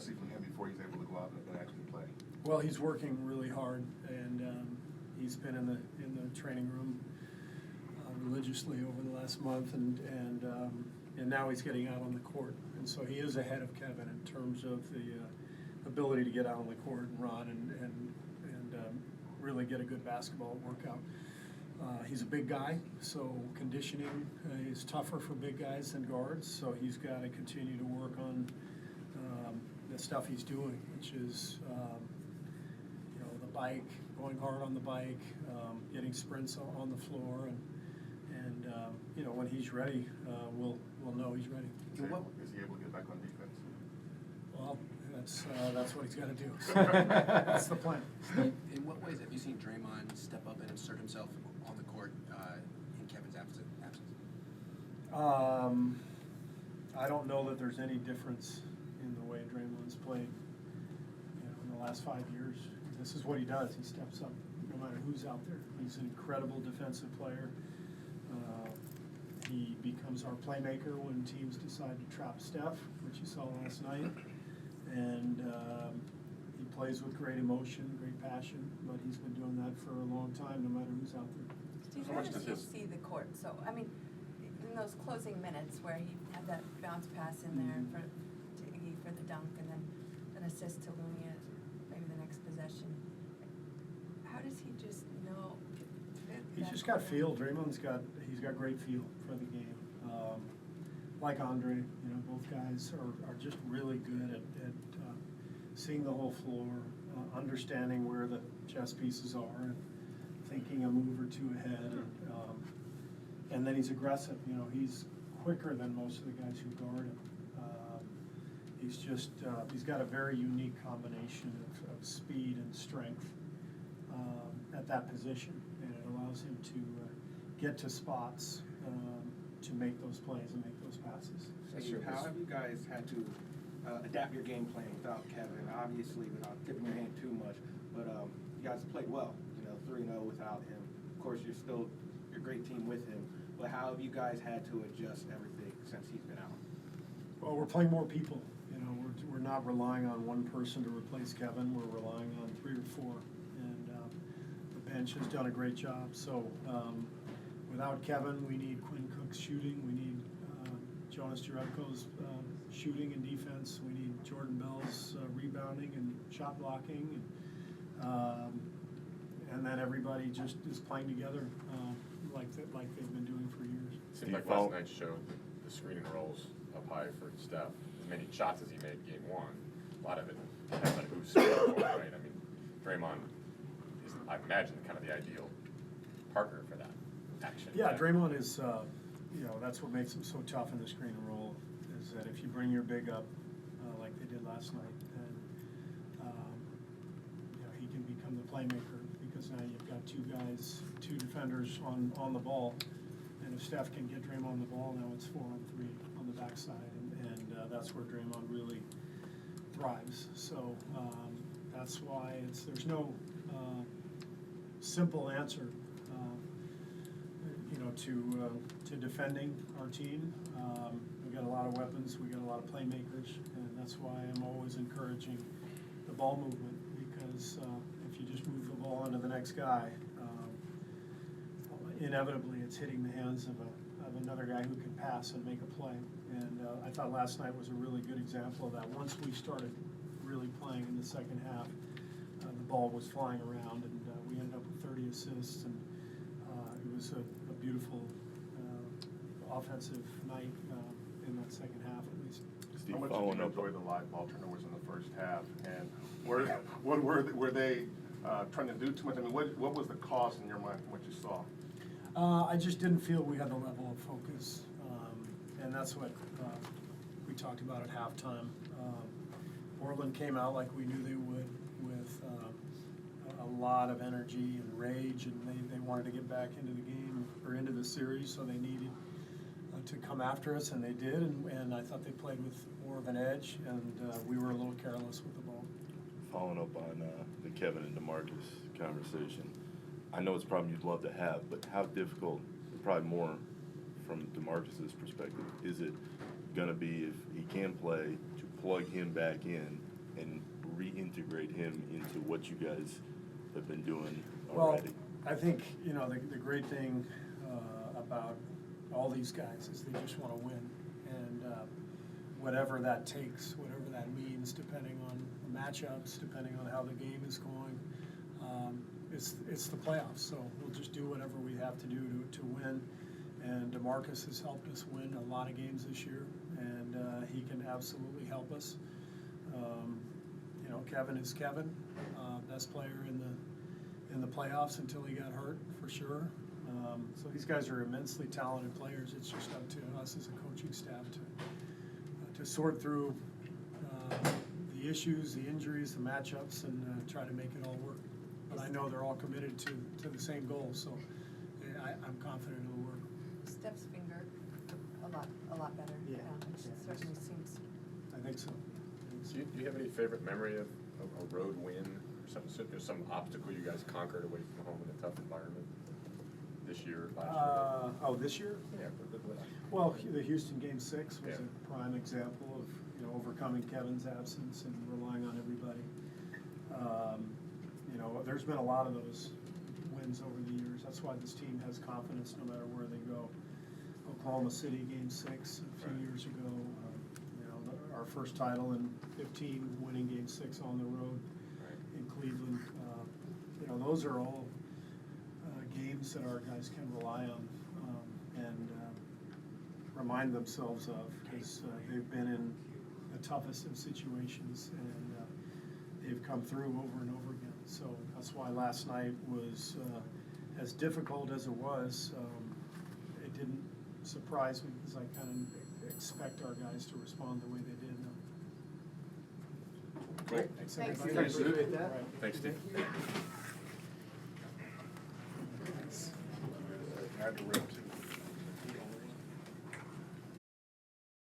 see from him before he's able to go out and actually play? Well, he's working really hard, and he's been in the training room religiously over the last month, and now he's getting out on the court, and so he is ahead of Kevin in terms of the ability to get out on the court and run and really get a good basketball workout. He's a big guy, so conditioning is tougher for big guys than guards, so he's got to continue to work on the stuff he's doing, which is the bike, going hard on the bike, getting sprints on the floor, and when he's ready, we'll know he's ready. Is he able to get back on defense? Well, that's what he's got to do. So that's the plan. In what ways have you seen Draymond step up and insert himself on the court in Kevin's absence? I don't know that there's any difference in the way Draymond's played in the last 5 years. This is what he does. He steps up no matter who's out there. He's an incredible defensive player. He becomes our playmaker when teams decide to trap Steph, which you saw last night. And he plays with great emotion, great passion, but he's been doing that for a long time, no matter who's out there. Steve, how does he see the court? So, I mean, in those closing minutes where he had that bounce pass in there to Iggy for the dunk and then an assist to Looney at maybe the next possession, how does he just know? He's just got feel. Draymond's he's got great feel for the game. Like Andre, both guys are just really good at seeing the whole floor, understanding where the chess pieces are, and thinking a move or two ahead. And then he's aggressive. He's quicker than most of the guys who guard him. He's got a very unique combination of speed and strength at that position, and it allows him to get to spots to make those plays and make those passes. So how have you guys had to adapt your game plan without Kevin? Obviously, without tipping your hand too much, but you guys played well. 3-0 without him. Of course, you're a great team with him. But how have you guys had to adjust everything since he's been out? Well, we're playing more people. We're not relying on one person to replace Kevin. We're relying on 3 or 4, and the bench has done a great job. So without Kevin, we need Quinn Cook's shooting. We need Jonas Jerebko's shooting and defense. We need Jordan Bell's rebounding and shot blocking, and then everybody just is playing together like they've been doing for years. It seemed like last night showed the screening rolls up high for Steph. As many shots as he made game 1, a lot of it depends on who's scoring, right? I mean, Draymond is, I imagine, kind of the ideal partner for that action. Yeah, Draymond is, that's what makes him so tough in the screen and roll, is that if you bring your big up like they did last night, then he can become the playmaker, because now you've got 2 defenders on the ball, and if Steph can get Draymond the ball, now it's 4-on-3 on the backside, and that's where Draymond really thrives. So that's why there's no simple answer to defending our team. We've got a lot of weapons, we've got a lot of playmakers, and that's why I'm always encouraging the ball movement, because if you just move the ball onto the next guy, inevitably it's hitting the hands of another guy who can pass and make a play. And I thought last night was a really good example of that. Once we started really playing in the second half, the ball was flying around, and we ended up with 30 assists, and it was a beautiful offensive night in that second half, at least. How much did you enjoy the live ball turnovers in the first half, and were they trying to do too much? I mean, what was the cause in your mind from what you saw? I just didn't feel we had the level of focus, and that's what we talked about at halftime. Portland came out like we knew they would, with a lot of energy and rage, and they wanted to get back into the game or into the series, so they needed to come after us, and they did, and I thought they played with more of an edge, and we were a little careless with the ball. Following up on the Kevin and DeMarcus conversation, I know it's a problem you'd love to have, but how difficult, probably more from DeMarcus's perspective, is it going to be, if he can play, to plug him back in and reintegrate him into what you guys have been doing Well, already? I think, you know, the great thing about all these guys is they just want to win. And whatever that takes, whatever that means, depending on the matchups, depending on how the game is going, it's the playoffs. So we'll just do whatever we have to do to win. And DeMarcus has helped us win a lot of games this year, and he can absolutely help us. You know, Kevin is Kevin, best player in the playoffs until he got hurt, for sure. So these guys are immensely talented players. It's just up to us as a coaching staff to sort through the issues, the injuries, the matchups, and try to make it all work. But I know they're all committed to the same goal, so I'm confident it'll work. Steph's finger, a lot better. Yeah. It certainly seems. I think so. Do you have any favorite memory of a road win, or some obstacle you guys conquered away from home in a tough environment this year, last year? This year? Yeah. Well, the Houston Game 6 was Yeah. a prime example of, you know, overcoming Kevin's absence and relying on everybody. You know, there's been a lot of those wins over the years. That's why this team has confidence no matter where they go. Oklahoma City Game 6 a few Right. years ago. You know, our first title in 15, winning Game 6 on the road in Cleveland. You know, those are all games that our guys can rely on and remind themselves of, because they've been in the toughest of situations, and they've come through over and over again. So that's why last night was as difficult as it was. It didn't surprise me, because I kind of expect our guys to respond the way they did. Cool. Thanks, Thanks, everybody. Steve. Appreciate that. Thanks, Steve. Had to rip.